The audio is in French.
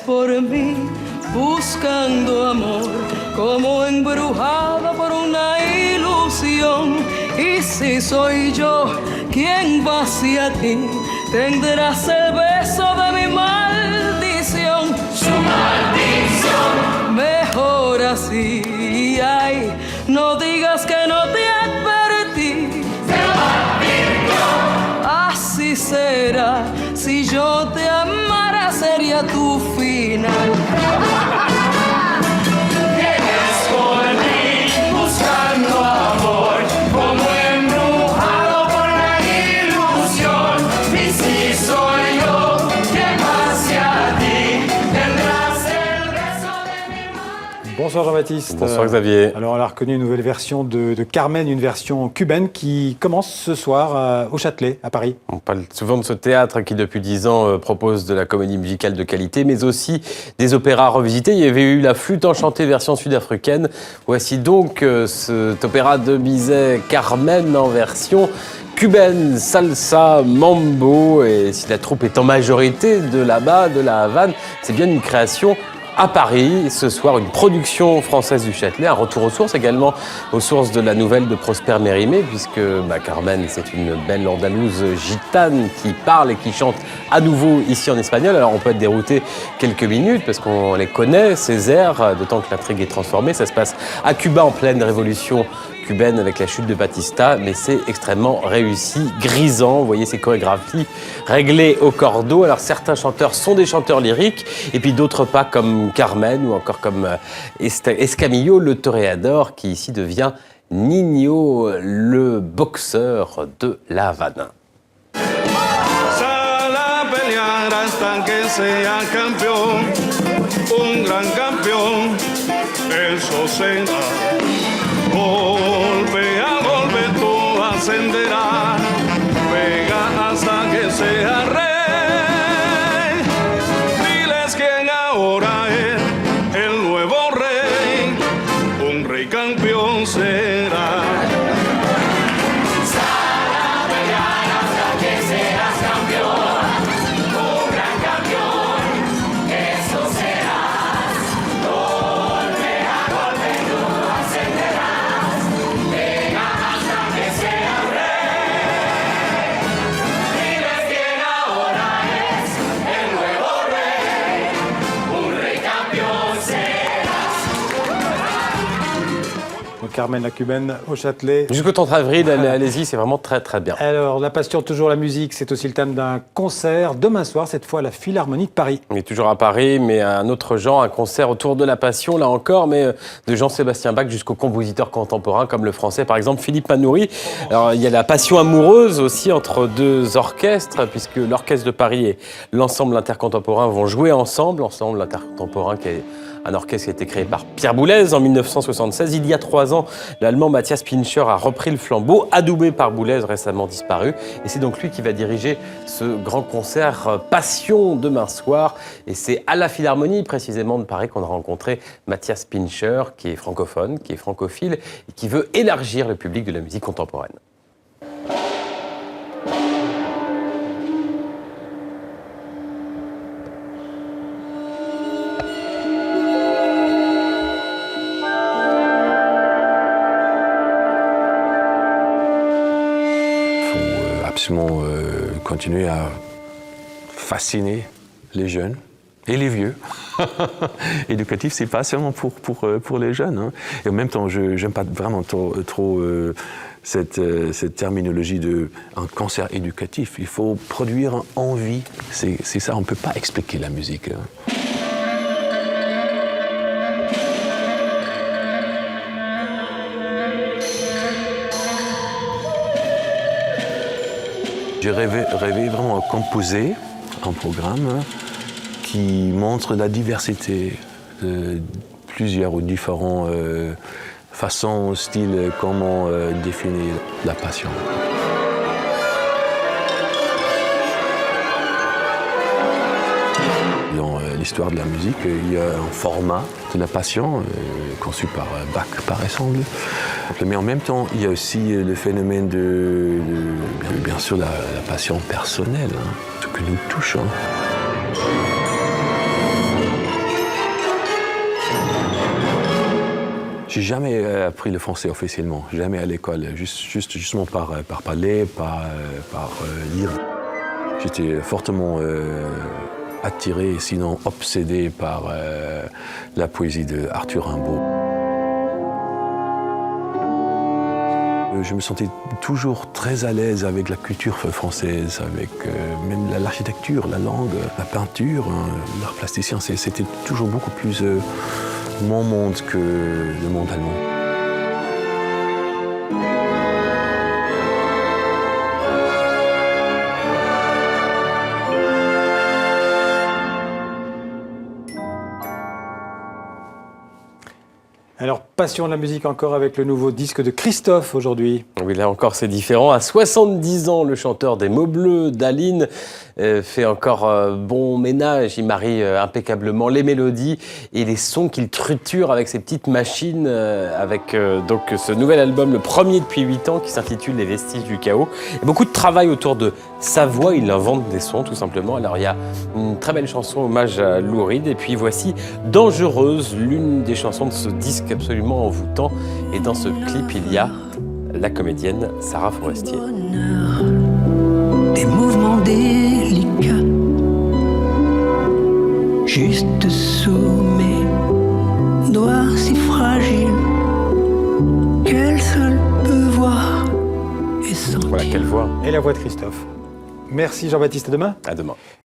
por mí buscando amor, como embrujada por una ilusión. Y si soy yo quien va hacia ti, tendrás el beso de mi maldición. Su maldición. Mejor así, ay, no digas que no te advertí. Se lo advirtió. Así será, si yo te amara sería tu final. Vienes por mí buscando amor, como embrujado por la ilusión. Y si soy yo quien va hacia ti, tendrás el beso de mi mano. Bonsoir Jean-Baptiste. Bonsoir Xavier. Alors on a reconnu une nouvelle version de Carmen, une version cubaine qui commence ce soir au Châtelet, à Paris. On parle souvent de ce théâtre qui depuis 10 ans propose de la comédie musicale de qualité, mais aussi des opéras revisités. Il y avait eu la Flûte enchantée version sud-africaine. Voici donc cet opéra de Bizet, Carmen en version cubaine, salsa, mambo. Et si la troupe est en majorité de là-bas, de la Havane, c'est bien une création à Paris. Ce soir, une production française du Châtelet, un retour aux sources également, aux sources de la nouvelle de Prosper Mérimée, puisque Carmen, c'est une belle andalouse gitane qui parle et qui chante à nouveau ici en espagnol. Alors on peut être dérouté quelques minutes parce qu'on les connaît, ces airs, d'autant que l'intrigue est transformée. Ça se passe à Cuba en pleine révolution cubaine avec la chute de Batista, mais c'est extrêmement réussi, grisant. Vous voyez ces chorégraphies réglées au cordeau. Alors certains chanteurs sont des chanteurs lyriques, et puis d'autres pas, comme Carmen ou encore comme Escamillo, le toréador, qui ici devient Nino, le boxeur de La Havane. Sal a pelear hasta que sea campeón, un gran campeón, eso será. Golpe a golpe tú ascenderás, pega hasta que sea rey. Diles quién ahora es el nuevo rey, un rey campeón será. Sal a pelear hasta que seas campeón, un gran campeón, eso serás. Golpe a golpe tú ascenderás, pega hasta que seas rey. Diles quién ahora es el nuevo rey, un rey campeón serás. Donc Carmen la cubaine au Châtelet. Jusqu'au 30 avril, allez-y, c'est vraiment très très bien. Alors la passion, toujours la musique, c'est aussi le thème d'un concert demain soir, cette fois à la Philharmonie de Paris. On est toujours à Paris, mais un autre genre, un concert autour de la passion, là encore, mais de Jean-Sébastien Bach jusqu'aux compositeurs contemporains, comme le français, par exemple, Philippe Manoury. Alors, il y a la passion amoureuse aussi entre deux orchestres, puisque l'Orchestre de Paris et l'Ensemble intercontemporain vont jouer ensemble. L'Ensemble intercontemporain qui est un orchestre qui a été créé par Pierre Boulez en 1976. Il y a 3 ans, l'Allemand Matthias Pincher a repris le flambeau, adoubé par Boulez, récemment disparu. Et c'est donc lui qui va diriger ce grand concert Passion demain soir. Et c'est à la Philharmonie, précisément de Paris, qu'on a rencontré Matthias Pincher, qui est francophone, qui est francophile, et qui veut élargir le public de la musique contemporaine. Absolument continuer à fasciner les jeunes et les vieux. Éducatif, c'est pas seulement pour les jeunes. Hein. Et en même temps, je n'aime pas vraiment trop cette terminologie de un concert éducatif. Il faut produire envie. C'est ça, on ne peut pas expliquer la musique. Hein. J'ai rêvé vraiment à composer un programme qui montre la diversité de plusieurs ou différentes façons, styles, comment définir la passion. Dans l'histoire de la musique, il y a un format de la passion conçu par Bach, par exemple. Mais en même temps, il y a aussi le phénomène de bien sûr, la passion personnelle, hein, ce que nous touche. Hein. J'ai jamais appris le français officiellement, jamais à l'école, justement par parler, par lire. J'étais fortement attiré, sinon obsédé par la poésie de Arthur Rimbaud. Je me sentais toujours très à l'aise avec la culture française, avec même l'architecture, la langue, la peinture, l'art plasticien. C'était toujours beaucoup plus mon monde que le monde allemand. Alors, passion de la musique encore avec le nouveau disque de Christophe aujourd'hui. Oui, là encore, c'est différent. À 70 ans, le chanteur des Mots Bleus, Daline, fait encore bon ménage. Il marie impeccablement les mélodies et les sons qu'il triture avec ses petites machines, avec donc ce nouvel album, le premier depuis 8 ans, qui s'intitule Les Vestiges du Chaos. Il y a beaucoup de travail autour de sa voix. Il invente des sons, tout simplement. Alors, il y a une très belle chanson, hommage à Lou Reed. Et puis, voici Dangereuse, l'une des chansons de ce disque absolument envoûtant. Et dans ce clip, il y a la comédienne Sarah Forestier. Des mouvements délicats, juste sous mes doigts si fragiles, qu'elle seule peut voir et sentir. Voilà, quelle voix. Et la voix de Christophe. Merci Jean-Baptiste, à demain. À demain.